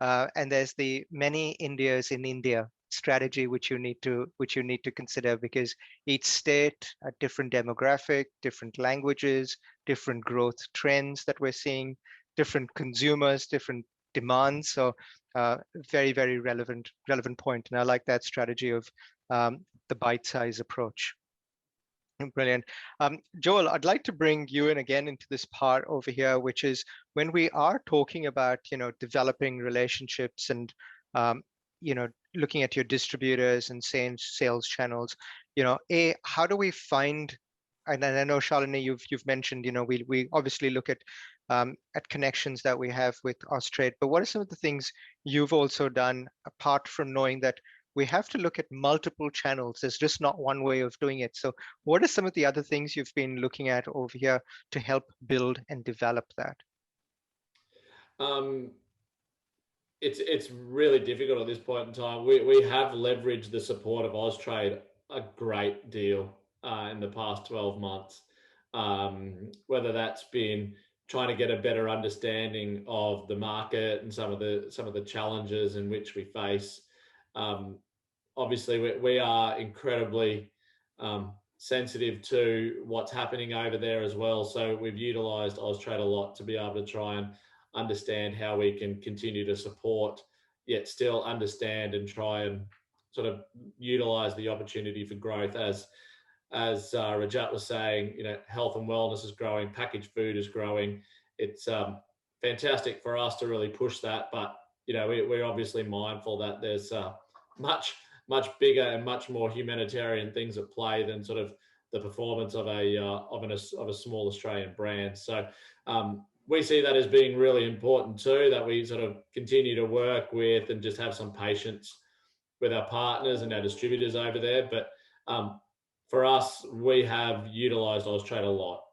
and there's the many Indias in India strategy which you need to consider, because each state, a different demographic, different languages, different growth trends that we're seeing, different consumers, different demands. So very, very relevant point. And I like that strategy of the bite-size approach. Brilliant. Joel, I'd like to bring you in again into this part over here, which is when we are talking about, developing relationships and, looking at your distributors and sales channels, how do we find, and I know, Shalini, you've mentioned, we obviously look at connections that we have with Austrade, but what are some of the things you've also done apart from knowing that we have to look at multiple channels? There's just not one way of doing it. So what are some of the other things you've been looking at over here to help build and develop that? It's really difficult at this point in time. We have leveraged the support of Austrade a great deal in the past 12 months, whether that's been trying to get a better understanding of the market and some of the challenges in which we face. Obviously, we are incredibly sensitive to what's happening over there as well. So we've utilised Austrade a lot to be able to try and understand how we can continue to support, yet still understand and try and sort of utilise the opportunity for growth. As Rajat was saying, health and wellness is growing, packaged food is growing. It's fantastic for us to really push that, but we're obviously mindful that there's much bigger and much more humanitarian things at play than sort of the performance of a small Australian brand. So we see that as being really important too, that we sort of continue to work with and just have some patience with our partners and our distributors over there. But for us, we have utilised Austrade a lot.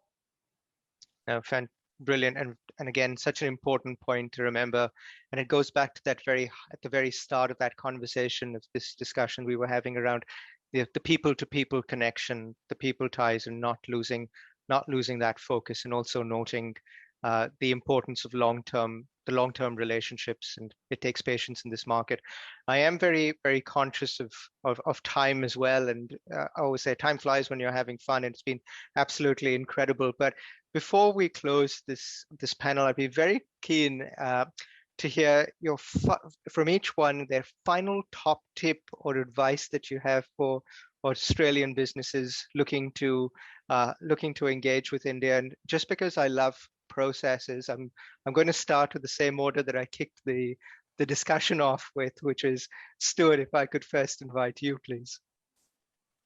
Brilliant, and again, such an important point to remember, and it goes back to that at the very start of that conversation, of this discussion we were having around the people-to-people connection, the people ties, and not losing that focus, and also noting the importance of the long-term relationships, and it takes patience in this market. I am very, very conscious of time as well, and I always say time flies when you're having fun, and it's been absolutely incredible. But before we close this panel, I'd be very keen to hear from each one their final top tip or advice that you have for Australian businesses looking to engage with India. And just because I love processes, I'm going to start with the same order that I kicked the discussion off with, which is Stuart, if I could first invite you, please.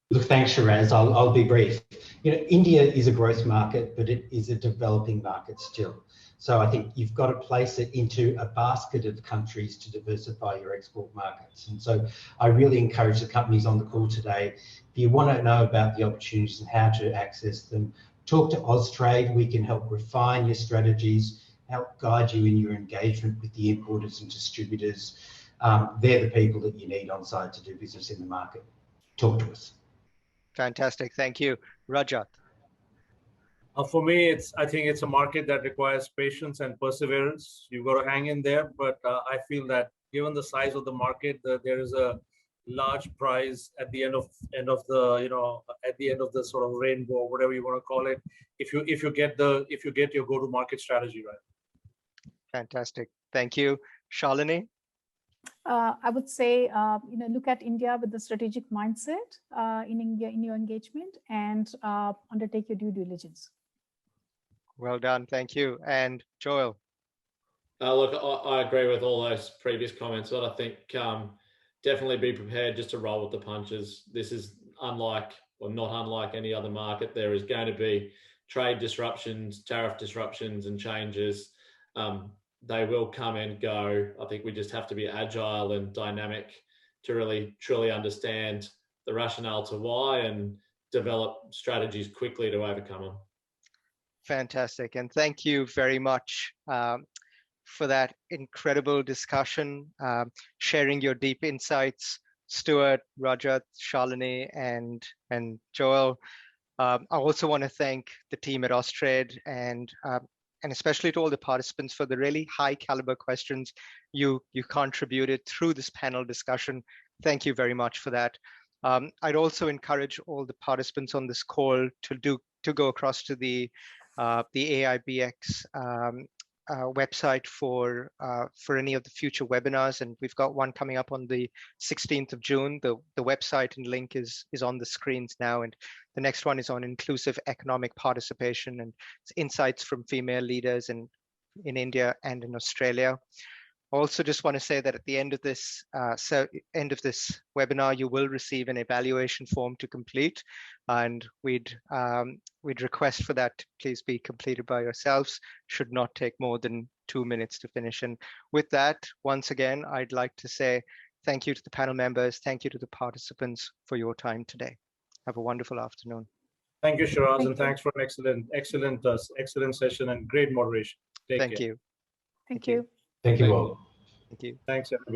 Look, thanks, Shiraz. I'll be brief. India is a growth market, but it is a developing market still. So I think you've got to place it into a basket of countries to diversify your export markets. And so I really encourage the companies on the call today, if you want to know about the opportunities and how to access them, talk to Austrade. We can help refine your strategies, help guide you in your engagement with the importers and distributors. They're the people that you need on site to do business in the market. Talk to us. Fantastic. Thank you. Rajat. For me, I think it's a market that requires patience and perseverance. You've got to hang in there. But I feel that given the size of the market, there is a large prize at the end of the sort of rainbow, whatever you want to call it, if you get your go-to-market strategy right. Fantastic. Thank you. Shalini. I would say, look at India with the strategic mindset in your engagement, and undertake your due diligence. Well done. Thank you. And Joel. Look, I agree with all those previous comments, but I think definitely be prepared just to roll with the punches. This is not unlike any other market. There is going to be trade disruptions, tariff disruptions and changes. They will come and go. I think we just have to be agile and dynamic to really truly understand the rationale to why and develop strategies quickly to overcome them. Fantastic. And thank you very much for that incredible discussion, sharing your deep insights, Stuart, Rajat, Shalini, and Joel. I also want to thank the team at Austrade and especially to all the participants for the really high caliber questions you contributed through this panel discussion. Thank you very much for that. I'd also encourage all the participants on this call to go across to the AIBX website for any of the future webinars, and we've got one coming up on the 16th of June. The website and link is on the screens now, and the next one is on inclusive economic participation and insights from female leaders in India and in Australia. I also just want to say that at the end of this webinar, you will receive an evaluation form to complete, and we'd request for that to please be completed by yourselves. Should not take more than 2 minutes to finish. And with that, once again, I'd like to say thank you to the panel members, thank you to the participants for your time today. Have a wonderful afternoon. Thank you, Shiraz, and thanks for an excellent session and great moderation. Take care. Thank you. Thank you. Thank you all. Thank you. Thanks, everybody.